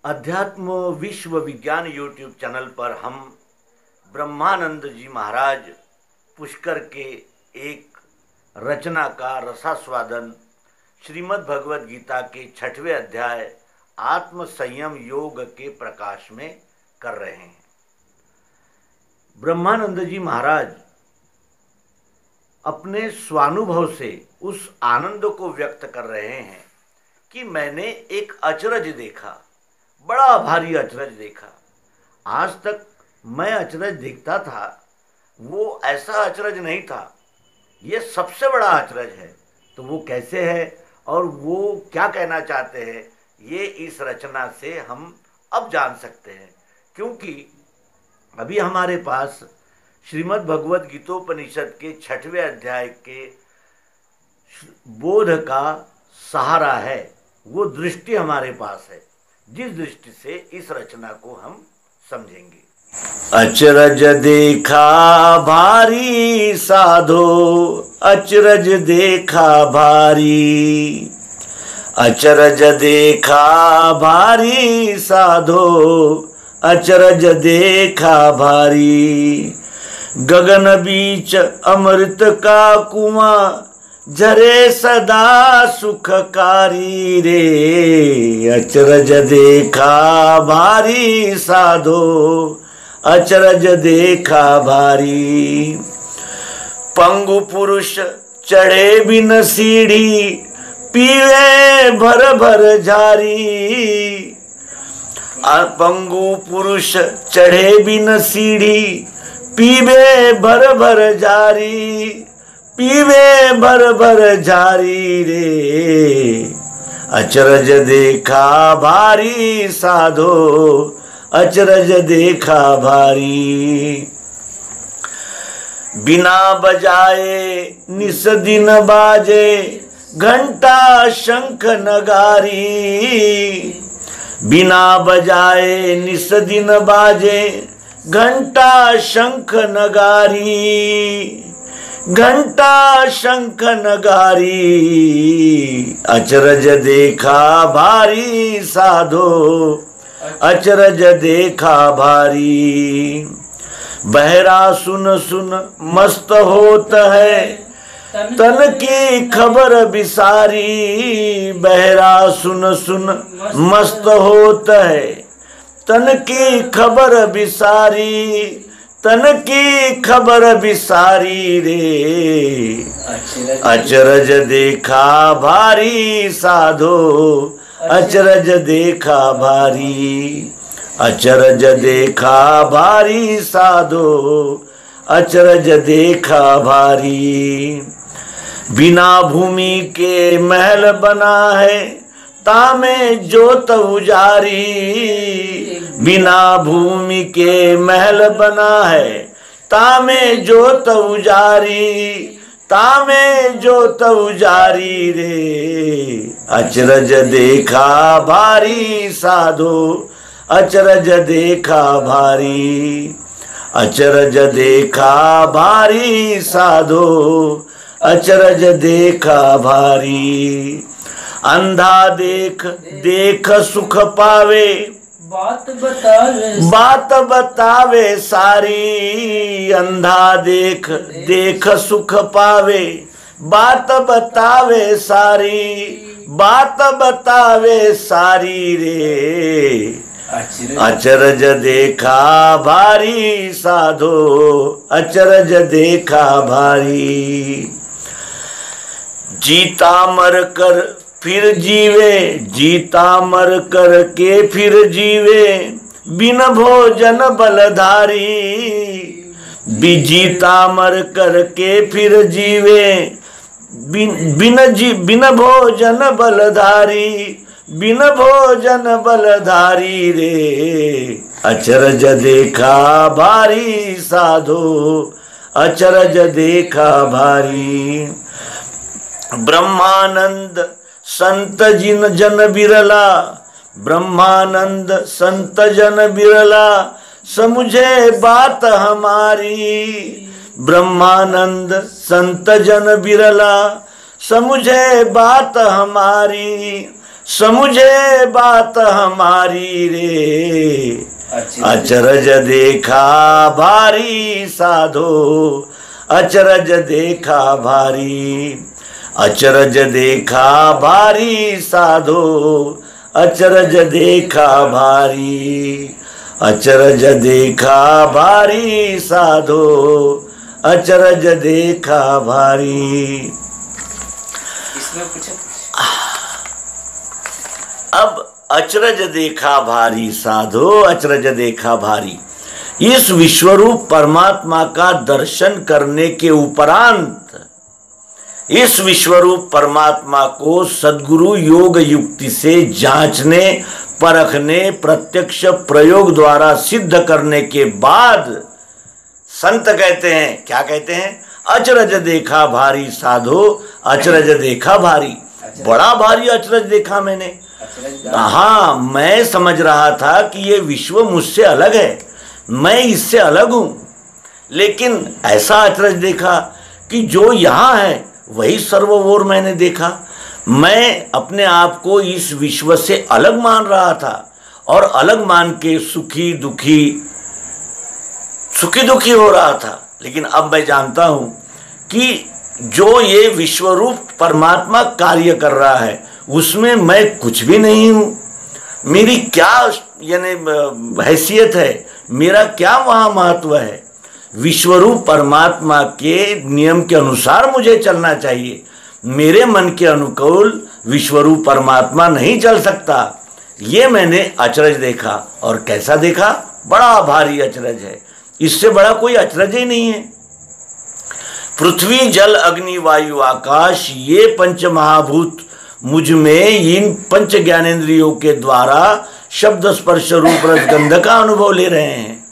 अध्यात्म विश्व विज्ञान यूट्यूब चैनल पर हम ब्रह्मानंद जी महाराज पुष्कर के एक रचना का रसास्वादन श्रीमद् भगवद गीता के 6वें अध्याय आत्म संयम योग के प्रकाश में कर रहे हैं। ब्रह्मानंद जी महाराज अपने स्वानुभव से उस आनंद को व्यक्त कर रहे हैं कि मैंने एक अचरज देखा, बड़ा भारी अचरज देखा। आज तक मैं अचरज देखता था, वो ऐसा अचरज नहीं था, ये सबसे बड़ा अचरज है। तो वो कैसे है और वो क्या कहना चाहते हैं, ये इस रचना से हम अब जान सकते हैं। क्योंकि अभी हमारे पास श्रीमद् भगवद गीतोपनिषद के 6वें अध्याय के बोध का सहारा है, वो दृष्टि हमारे पास है, जिस दृष्टि से इस रचना को हम समझेंगे। अचरज देखा भारी साधो, अचरज देखा भारी, अचरज देखा भारी साधो, अचरज देखा भारी। गगन बीच अमृत का कुआं, झरे सदा सुखकारी रे। अचरज देखा भारी साधो, अचरज देखा भारी। पंगु पुरुष चढ़े बिन सीढ़ी, पीवे भर भर झारी। पंगु पुरुष चढ़े बिन सीढ़ी, पीवे भर भर झारी, पीवे भर भर झारी रे। अचरज देखा भारी साधो, अचरज देखा भारी। बिना बजाए निस दिन बाजे, घंटा शंख नगारी। बिना बजाए निस दिन बाजे, घंटा शंख नगारी, घंटा शंख नगारी। अचरज देखा भारी साधो, अचरज देखा भारी। बहरा सुन सुन मस्त होत है, तन की खबर बिसारी। बहरा सुन सुन मस्त होत है, तन की खबर बिसारी, तन की खबर बिसारी रे। अचरज देखा भारी साधो, अचरज देखा भारी। अचरज देखा भारी साधो, अचरज देखा भारी। बिना भूमि के महल बना है, तामे जोत उजारी। बिना भूमि के महल बना है, तामे जोत उजारी, तामे जोत उजारी रे। अचरज देखा भारी साधो, अचरज देखा भारी। अचरज देखा भारी साधो, अचरज देखा भारी। अंधा देख देख सुख पावे, बात बतावे सारी। अंधा देख देख सुख पावे, बात बतावे सारी, बात बतावे सारी रे। अचरज देखा भारी साधो, अचरज देखा भारी। जीता मर कर फिर जीवे, जीता मर कर के फिर जीवे, बिन भोजन बलधारी। जीता मर कर के फिर जीवे, बिन भोजन बलधारी, बिन भोजन बलधारी रे। अचरज देखा भारी साधो, अचरज देखा भारी। ब्रह्मानंद संत जिन जन बिरला, ब्रह्मानंद संत जन बिरला, समझे बात हमारी। ब्रह्मानंद संत जन बिरला, समझे बात हमारी। समझे बात हमारी रे, अचरज देखा भारी साधो, अचरज देखा भारी, अचरज देखा भारी साधो, अचरज देखा भारी, अचरज देखा भारी साधो, अचरज देखा भारी। इसमें कुछ अब अचरज देखा भारी साधो, अचरज देखा भारी, इस विश्वरूप परमात्मा का दर्शन करने के उपरांत इस विश्वरूप परमात्मा को सद्गुरु योग युक्ति से जांचने, परखने, प्रत्यक्ष प्रयोग द्वारा सिद्ध करने के बाद संत कहते हैं, क्या कहते हैं? अचरज देखा भारी साधो, अचरज देखा भारी। बड़ा भारी अचरज देखा मैंने। हाँ, मैं समझ रहा था कि ये विश्व मुझसे अलग है, मैं इससे अलग हूं, लेकिन ऐसा अचरज देखा कि जो यहां है वही सर्वोर मैंने देखा। मैं अपने आप को इस विश्व से अलग मान रहा था और अलग मान के सुखी दुखी हो रहा था, लेकिन अब मैं जानता हूं कि जो ये विश्वरूप परमात्मा कार्य कर रहा है उसमें मैं कुछ भी नहीं हूं। मेरी क्या यानी हैसियत है, मेरा क्या वहां महत्व है? विश्वरूप परमात्मा के नियम के अनुसार मुझे चलना चाहिए। मेरे मन के अनुकूल विश्वरूप परमात्मा नहीं चल सकता। ये मैंने अचरज देखा। और कैसा देखा? बड़ा भारी अचरज है, इससे बड़ा कोई अचरज ही नहीं है। पृथ्वी, जल, अग्नि, वायु, आकाश, ये पंच महाभूत मुझ में इन पंच ज्ञानेंद्रियों के द्वारा शब्द, स्पर्श, रूप, रस, गंध का अनुभव ले रहे हैं।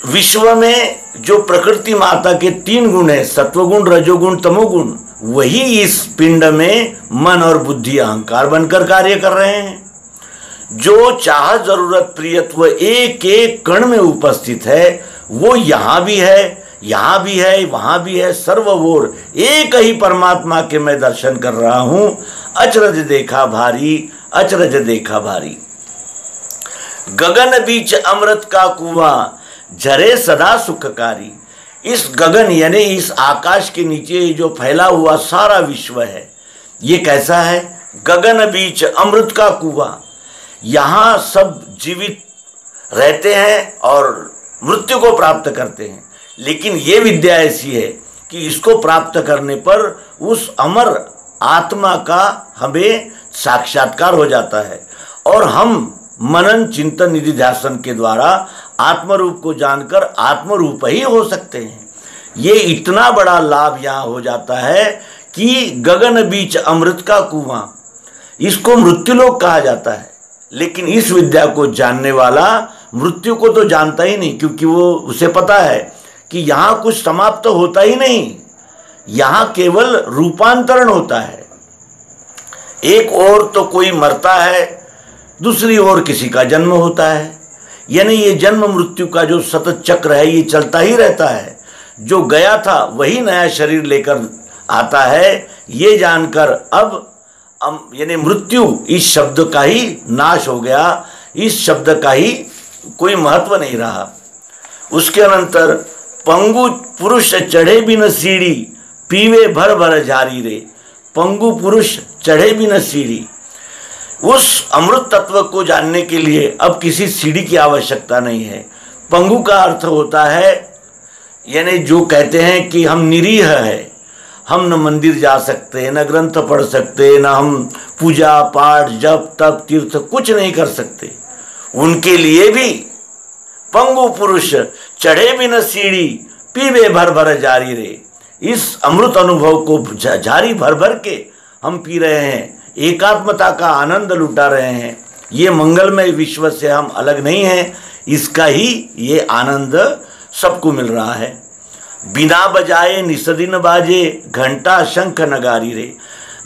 विश्व में जो प्रकृति माता के 3 गुण है, सत्वगुण, रजोगुण, तमोगुण, वही इस पिंड में मन और बुद्धि, अहंकार बनकर कार्य कर रहे हैं। जो चाह, जरूरत, प्रियत्व एक एक कण में उपस्थित है वो यहां भी है, यहां भी है, वहां भी है, सर्वोर एक ही परमात्मा के मैं दर्शन कर रहा हूं। अचरज देखा भारी, अचरज देखा भारी। गगन बीच अमृत का कुआं, झरे सदा सुखकारी। इस गगन यानी इस आकाश के नीचे जो फैला हुआ सारा विश्व है, ये कैसा है? गगन बीच अमृत का कुआं। यहां सब जीवित रहते हैं और मृत्यु को प्राप्त करते हैं, लेकिन ये विद्या ऐसी है कि इसको प्राप्त करने पर उस अमर आत्मा का हमें साक्षात्कार हो जाता है और हम मनन, चिंतन, निधि ध्यान के द्वारा आत्मरूप को जानकर आत्मरूप ही हो सकते हैं। ये इतना बड़ा लाभ यहाँ हो जाता है कि गगन बीच अमृत का कुआं, इसको मृत्युलोक कहा जाता है। लेकिन इस विद्या को जानने वाला मृत्यु को तो जानता ही नहीं, क्योंकि वो उसे पता है कि यहाँ कुछ समाप्त होता ही नहीं, यहाँ केवल रूपांतरण होता है। एक ओर तो कोई मरता है, दूसरी ओर किसी का जन्म होता है। यानी ये जन्म मृत्यु का जो सतत चक्र है ये चलता ही रहता है। जो गया था वही नया शरीर लेकर आता है। ये जानकर अब यानी मृत्यु इस शब्द का ही नाश हो गया, इस शब्द का ही कोई महत्व नहीं रहा। उसके अनंतर पंगु पुरुष चढ़े बिन सीढ़ी, पीवे भर भर झारी रे। पंगु पुरुष चढ़े बिन सीढ़ी, उस अमृत तत्व को जानने के लिए अब किसी सीढ़ी की आवश्यकता नहीं है। पंगु का अर्थ होता है यानी जो कहते हैं कि हम निरीह है, हम न मंदिर जा सकते, न ग्रंथ पढ़ सकते, न हम पूजा पाठ जप तप तीर्थ कुछ नहीं कर सकते। उनके लिए भी पंगु पुरुष चढ़े बिन सीढ़ी, पीवे भर भर जारी रे। इस अमृत अनुभव को जारी भर भर के हम पी रहे हैं, एकात्मता का आनंद लुटा रहे हैं। ये मंगलमय विश्व से हम अलग नहीं हैं, इसका ही ये आनंद सबको मिल रहा है। बिना बजाए निसदिन बाजे, घंटा शंख नगारी रे।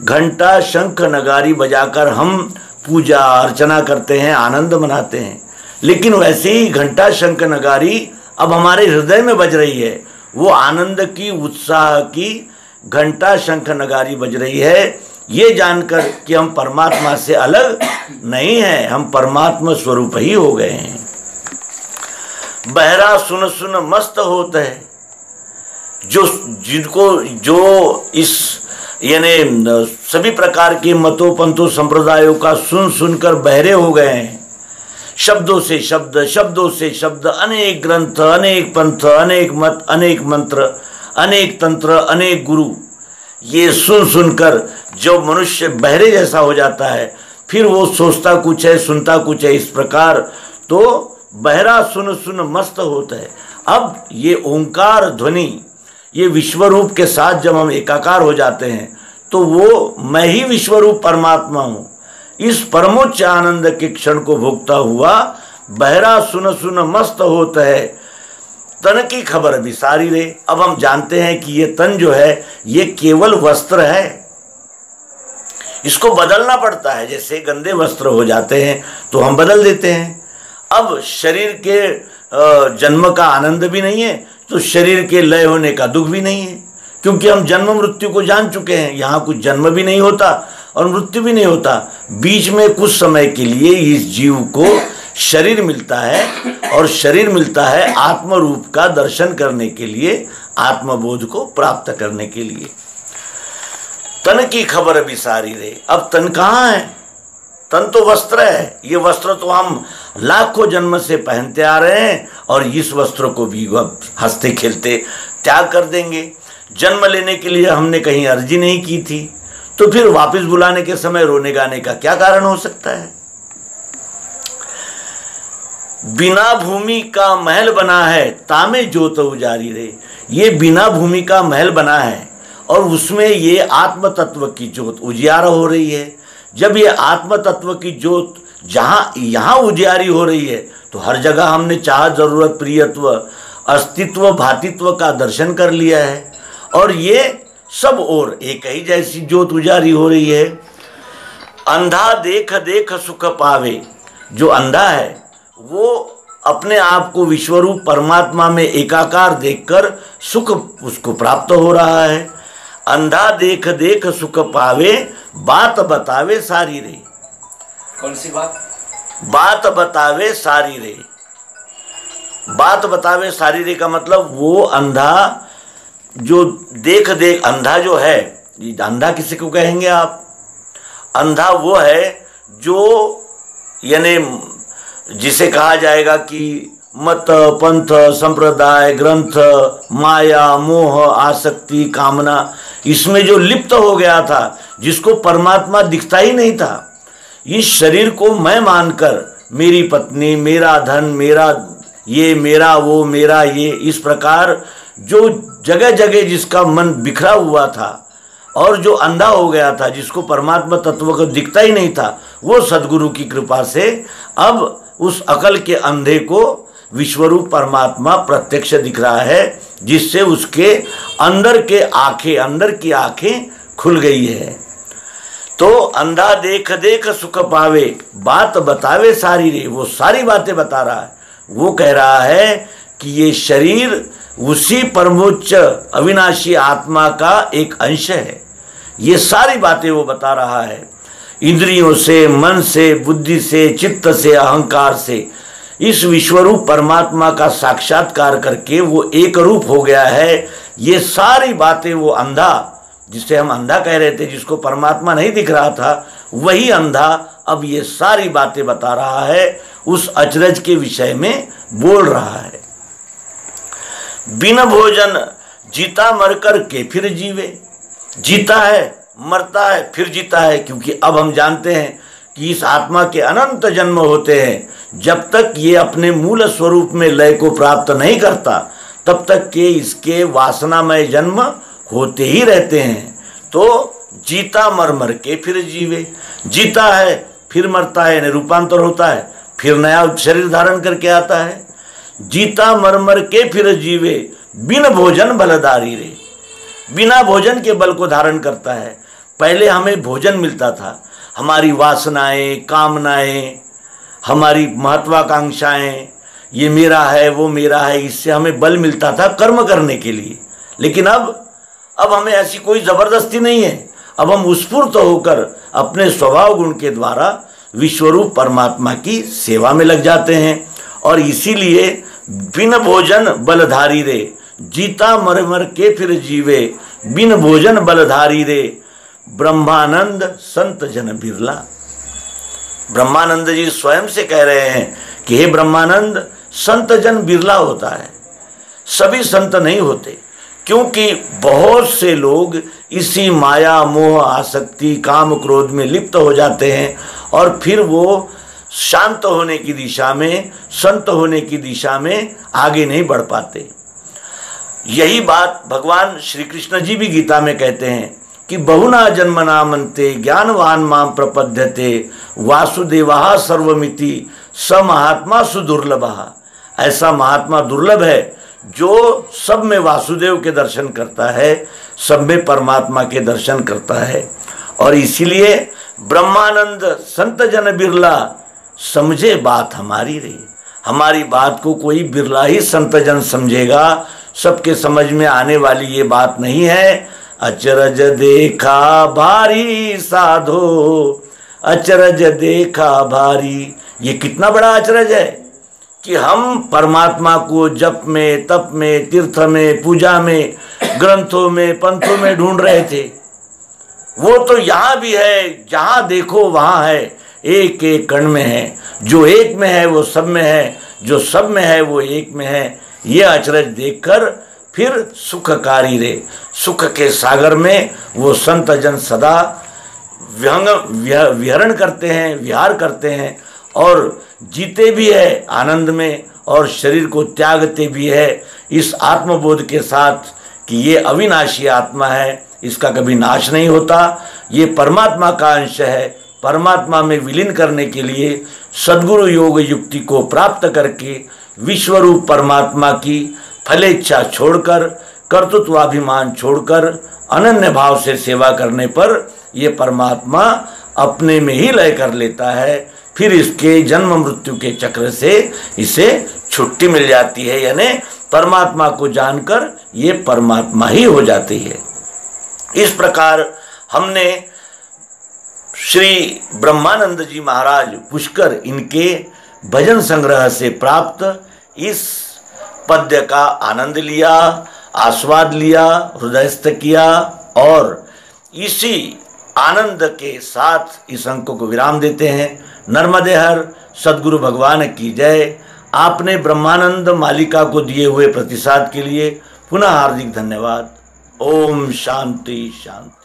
घंटा शंख नगारी बजाकर हम पूजा अर्चना करते हैं, आनंद मनाते हैं। लेकिन वैसे ही घंटा शंख नगारी अब हमारे हृदय में बज रही है। वो आनंद की, उत्साह की घंटा शंख नगारी बज रही है। ये जानकर कि हम परमात्मा से अलग नहीं हैं, हम परमात्मा स्वरूप ही हो गए हैं। बहरा सुन सुन मस्त होता है, जो इस यानी सभी प्रकार के मतों पंथों संप्रदायों का सुन सुनकर बहरे हो गए हैं। शब्दों से शब्द, शब्दों से शब्द, अनेक ग्रंथ, अनेक पंथ, अनेक मत, अनेक मंत्र, अनेक तंत्र, अनेक गुरु, ये सुन सुनकर जो मनुष्य बहरे जैसा हो जाता है, फिर वो सोचता कुछ है, सुनता कुछ है। इस प्रकार तो बहरा सुन सुन मस्त होता है। अब ये ओंकार ध्वनि, ये विश्वरूप के साथ जब हम एकाकार हो जाते हैं तो वो मैं ही विश्वरूप परमात्मा हूँ। इस परमोच्च आनंद के क्षण को भोगता हुआ बहरा सुन सुन मस्त होता है, तन की खबर भी सारी रे। अब हम जानते हैं कि ये तन जो है ये केवल वस्त्र है, इसको बदलना पड़ता है। जैसे गंदे वस्त्र हो जाते हैं तो हम बदल देते हैं। अब शरीर के जन्म का आनंद भी नहीं है तो शरीर के लय होने का दुख भी नहीं है, क्योंकि हम जन्म मृत्यु को जान चुके हैं। यहाँ कुछ जन्म भी नहीं होता और मृत्यु भी नहीं होता, बीच में कुछ समय के लिए इस जीव को शरीर मिलता है, और शरीर मिलता है आत्म रूप का दर्शन करने के लिए, आत्मबोध को प्राप्त करने के लिए। तन की खबर भी सारी रे। अब तन कहाँ है? तन तो वस्त्र है। ये वस्त्र तो हम लाखों जन्म से पहनते आ रहे हैं और इस वस्त्र को भी हंसते खेलते त्याग कर देंगे। जन्म लेने के लिए हमने कहीं अर्जी नहीं की थी, तो फिर वापस बुलाने के समय रोने गाने का क्या कारण हो सकता है? बिना भूमि का महल बना है, तामे ज्योत उजारी रे। ये बिना भूमि का महल बना है और उसमें ये आत्म तत्व की ज्योत उजियारा हो रही है। जब ये आत्म तत्व की ज्योत यहाँ उजियारी हो रही है तो हर जगह हमने चाह, जरूरत, प्रियत्व, अस्तित्व, भातित्व का दर्शन कर लिया है, और ये सब और एक ही जैसी ज्योत उजारी हो रही है। अंधा देख देख सुख पावे। जो अंधा है वो अपने आप को विश्वरूप परमात्मा में एकाकार देखकर सुख उसको प्राप्त हो रहा है। अंधा देख देख सुख पावे, बात बतावे सारी रे। कौन सी बात? बात बतावे सारी रे। बात बतावे सारी रे का मतलब वो अंधा जो देख अंधा जो है, अंधा किसी को कहेंगे आप? अंधा वो है जो यानी जिसे कहा जाएगा कि मत, पंथ, संप्रदाय, ग्रंथ, माया, मोह, आसक्ति, कामना, इसमें जो लिप्त हो गया था, जिसको परमात्मा दिखता ही नहीं था। इस शरीर को मैं मानकर मेरी पत्नी, मेरा धन, मेरा ये, मेरा वो, मेरा ये, इस प्रकार जो जगह जगह जिसका मन बिखरा हुआ था और जो अंधा हो गया था, जिसको परमात्मा तत्व को दिखता ही नहीं था, वो सद्गुरु की कृपा से अब उस अकल के अंधे को विश्वरूप परमात्मा प्रत्यक्ष दिख रहा है, जिससे उसके अंदर की आंखें खुल गई है। तो अंधा देख देख सुख पावे, बात बतावे सारी रे। वो सारी बातें बता रहा है। वो कह रहा है कि ये शरीर उसी परमोच्च अविनाशी आत्मा का एक अंश है। ये सारी बातें वो बता रहा है। इंद्रियों से, मन से, बुद्धि से, चित्त से, अहंकार से इस विश्वरूप परमात्मा का साक्षात्कार करके वो एक रूप हो गया है। ये सारी बातें वो अंधा, जिसे हम अंधा कह रहे थे, जिसको परमात्मा नहीं दिख रहा था, वही अंधा अब ये सारी बातें बता रहा है, उस अचरज के विषय में बोल रहा है। बिन भोजन जीता मरकर के फिर जीवे। जीता है, मरता है, फिर जीता है, क्योंकि अब हम जानते हैं कि इस आत्मा के अनंत जन्म होते हैं। जब तक ये अपने मूल स्वरूप में लय को प्राप्त नहीं करता, तब तक के इसके वासनामय जन्म होते ही रहते हैं। तो जीता मर मर के फिर जीवे। जीता है, फिर मरता है, यानी रूपांतर होता है, फिर नया शरीर धारण करके आता है। जीता मर मर के फिर जीवे, बिन भोजन बलदारी रे। बिना भोजन के बल को धारण करता है। पहले हमें भोजन मिलता था, हमारी वासनाएं, कामनाएं, हमारी महत्वाकांक्षाएं, ये मेरा है, वो मेरा है, इससे हमें बल मिलता था कर्म करने के लिए। लेकिन अब हमें ऐसी कोई ज़बरदस्ती नहीं है। अब हम उत्स्फूर्त होकर अपने स्वभाव गुण के द्वारा विश्वरूप परमात्मा की सेवा में लग जाते हैं। और इसीलिए बिन भोजन बलधारी रे, जीता मर मर के फिर जीवे, बिन भोजन बलधारी रे, ब्रह्मानंद संत जन बिरला। ब्रह्मानंद जी स्वयं से कह रहे हैं कि हे ब्रह्मानंद, संत जन बिरला होता है, सभी संत नहीं होते, क्योंकि बहुत से लोग इसी माया मोह आसक्ति काम क्रोध में लिप्त हो जाते हैं और फिर वो शांत होने की दिशा में, संत होने की दिशा में आगे नहीं बढ़ पाते। यही बात भगवान श्री कृष्ण जी भी गीता में कहते हैं कि बहुना जन्मना मनते ज्ञानवान माम प्रपद्यते, वासुदेवा सर्वमिति स महात्मा सुदुर्लभः। ऐसा महात्मा दुर्लभ है जो सब में वासुदेव के दर्शन करता है, सब में परमात्मा के दर्शन करता है। और इसीलिए ब्रह्मानंद संत जन बिरला, समझे बात हमारी रे। हमारी बात को कोई बिरला ही संत जन समझेगा, सबके समझ में आने वाली ये बात नहीं है। अचरज देखा भारी साधो, अचरज देखा भारी। ये कितना बड़ा अचरज है कि हम परमात्मा को जप में, तप में, तीर्थ में, पूजा में, ग्रंथों में, पंथों में ढूंढ रहे थे। वो तो यहाँ भी है, जहाँ देखो वहाँ है, एक एक कण में है। जो एक में है वो सब में है, जो सब में है वो एक में है। ये अचरज देखकर फिर सुखकारी रे, सुख के सागर में वो संत जन सदा विहरण करते हैं, विहार करते हैं और जीते भी है आनंद में और शरीर को त्यागते भी है इस आत्मबोध के साथ कि ये अविनाशी आत्मा है, इसका कभी नाश नहीं होता, ये परमात्मा का अंश है। परमात्मा में विलीन करने के लिए सद्गुरु योग युक्ति को प्राप्त करके विश्वरूप परमात्मा की फलेच्छा छोड़कर, कर्तृत्वाभिमान छोड़कर अनन्य भाव से सेवा करने पर ये परमात्मा अपने में ही लय कर लेता है। फिर इसके जन्म मृत्यु के चक्र से इसे छुट्टी मिल जाती है, यानी परमात्मा को जानकर ये परमात्मा ही हो जाती है। इस प्रकार हमने श्री ब्रह्मानंद जी महाराज पुष्कर इनके भजन संग्रह से प्राप्त इस पद्य का आनंद लिया, आस्वाद लिया, हृदयस्थ किया और इसी आनंद के साथ इस अंक को विराम देते हैं। नर्मदे हर सद्गुरु भगवान की जय। आपने ब्रह्मानंद मालिका को दिए हुए प्रतिसाद के लिए पुनः हार्दिक धन्यवाद। ओम शांति शांति।